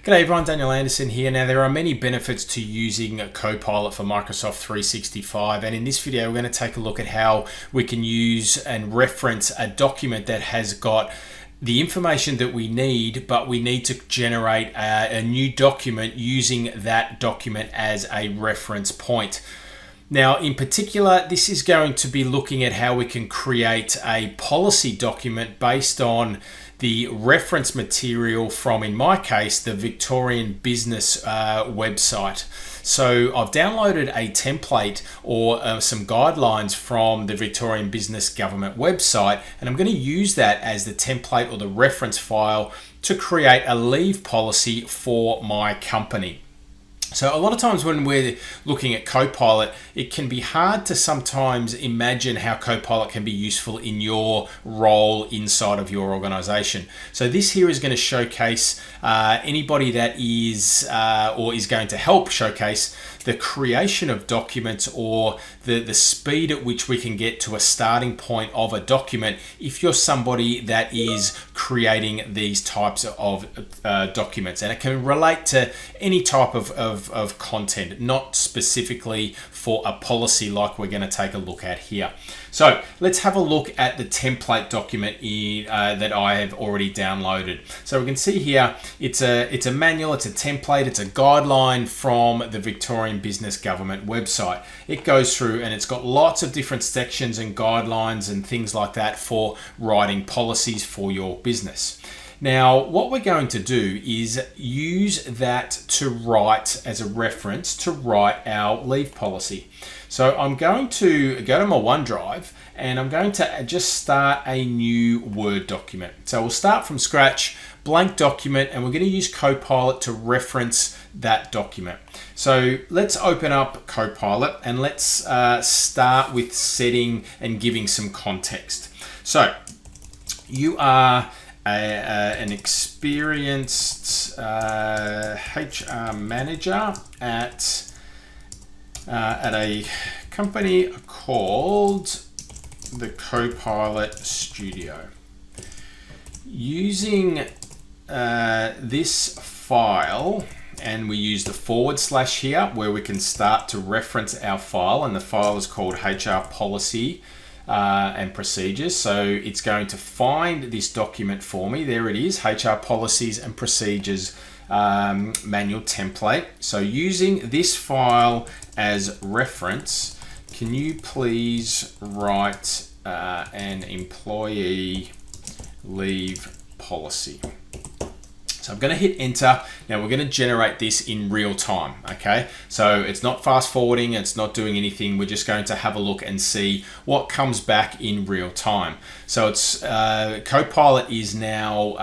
G'day everyone, Daniel Anderson here. Now there are many benefits to using Copilot for Microsoft 365, and in this video we're going to take a look at how we can use and reference a document that has got the information that we need, but we need to generate a new document using that document as a reference point. Now, in particular, this is going to be looking at how we can create a policy document based on the reference material from, in my case, the Victorian Business website. So I've downloaded a template or some guidelines from the Victorian Business Government website, and I'm going to use that as the template or the reference file to create a leave policy for my company. So a lot of times when we're looking at Copilot, it can be hard to sometimes imagine how Copilot can be useful in your role inside of your organization. So this here is going to showcase anybody that is or is going to help showcase the creation of documents or the speed at which we can get to a starting point of a document if you're somebody that is creating these types of documents. And it can relate to any type of content, not specifically for a policy like we're going to take a look at here. So let's have a look at the template document that I have already downloaded. So we can see here it's a manual, it's a template, it's a guideline from the Victorian Business Government website. It goes through and it's got lots of different sections and guidelines and things like that for writing policies for your business. Now, what we're going to do is use that to write as a reference to write our leave policy. So I'm going to go to my OneDrive and I'm going to just start a new Word document. So we'll start from scratch, blank document, and we're going to use Copilot to reference that document. So let's open up Copilot and let's start with setting and giving some context. So you are an experienced HR manager at a company called the Copilot Studio. Using this file, and we use the / here where we can start to reference our file, and the file is called HR policy and procedures. So it's going to find this document for me. There it is, HR policies and procedures manual template. So using this file as reference, can you please write an employee leave policy? So I'm going to hit enter. Now we're going to generate this in real time, okay? So it's not fast forwarding, it's not doing anything. We're just going to have a look and see what comes back in real time. So it's Copilot is now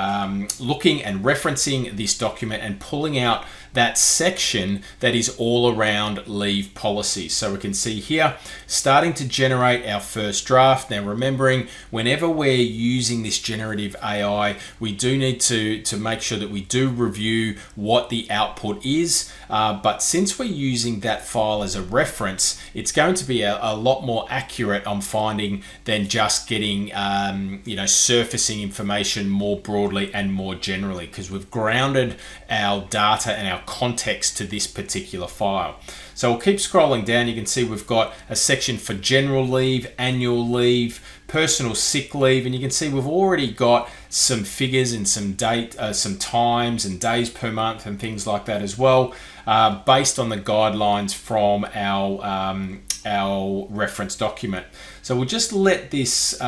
looking and referencing this document and pulling out that section that is all around leave policies. So we can see here, starting to generate our first draft. Now remembering, whenever we're using this generative AI, we do need to make sure that we do review what the output is. But since we're using that file as a reference, it's going to be a lot more accurate, I'm finding, than just getting surfacing information more broadly and more generally, because we've grounded our data and our context to this particular file. So we'll keep scrolling down. You can see we've got a section for general leave, annual leave, personal sick leave, and you can see we've already got some figures and some times and days per month and things like that as well, based on the guidelines from our reference document. So we'll just let this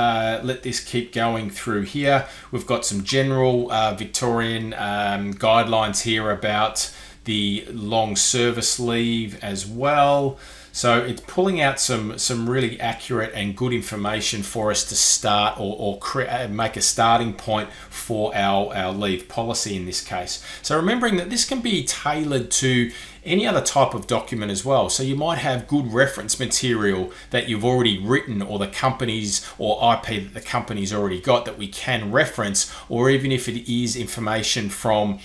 keep going through here. We've got some general Victorian guidelines here about the long service leave as well. So it's pulling out some really accurate and good information for us to start or make a starting point for our leave policy in this case. So remembering that this can be tailored to any other type of document as well. So you might have good reference material that you've already written, or the companies or IP that the company's already got that we can reference, or even if it is information from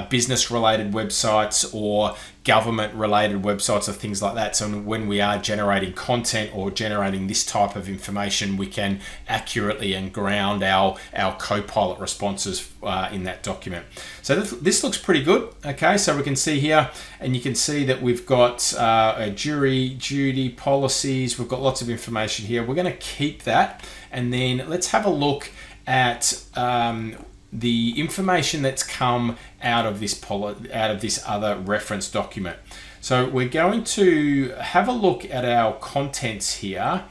business related websites or government related websites or things like that. So when we are generating content or generating this type of information, we can accurately and ground our Copilot responses in that document. So this looks pretty good. Okay, so we can see here, and you can see that we've got a jury duty policies. We've got lots of information here. We're going to keep that, and then let's have a look at the information that's come out of this other reference document. So we're going to have a look at our contents here,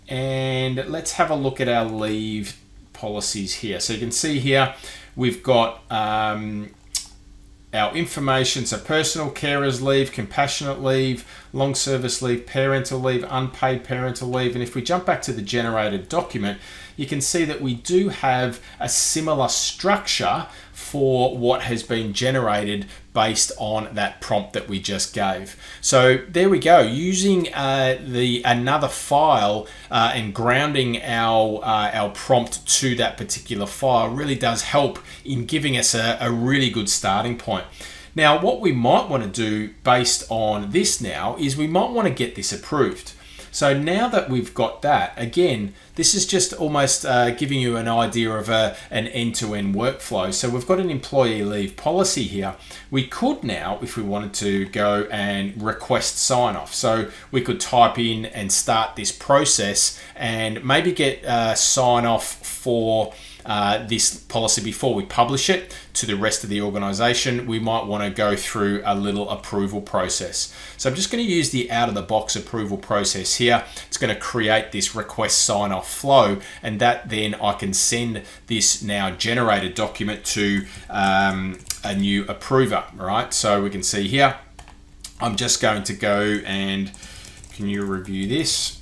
and let's have a look at our leave policies here. So you can see here we've got our information, so personal carers leave, compassionate leave, long service leave, parental leave, unpaid parental leave. And if we jump back to the generated document, you can see that we do have a similar structure for what has been generated based on that prompt that we just gave. So there we go, using another file and grounding our prompt to that particular file really does help in giving us a really good starting point. Now, what we might want to do based on this now is we might want to get this approved. So now that we've got that, again, this is just almost giving you an idea of an end-to-end workflow. So we've got an employee leave policy here. We could now, if we wanted to, go and request sign-off. So we could type in and start this process and maybe get sign-off for this policy before we publish it to the rest of the organization. We might want to go through a little approval process. So I'm just going to use the out-of-the-box approval process here. It's going to create this request sign-off flow, and that then I can send this now generated document to a new approver. All right, so we can see here, I'm just going to go and can you review this?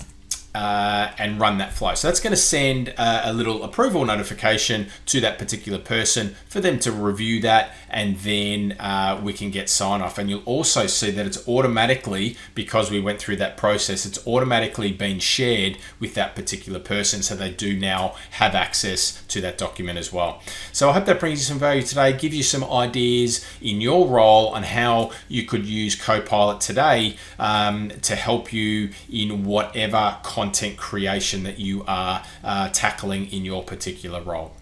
And run that flow. So that's going to send a little approval notification to that particular person for them to review that, and then we can get sign off. And you'll also see that it's automatically, because we went through that process, it's automatically been shared with that particular person, so they do now have access to that document as well. So I hope that brings you some value today, give you some ideas in your role on how you could use Copilot today to help you in whatever content creation that you are tackling in your particular role.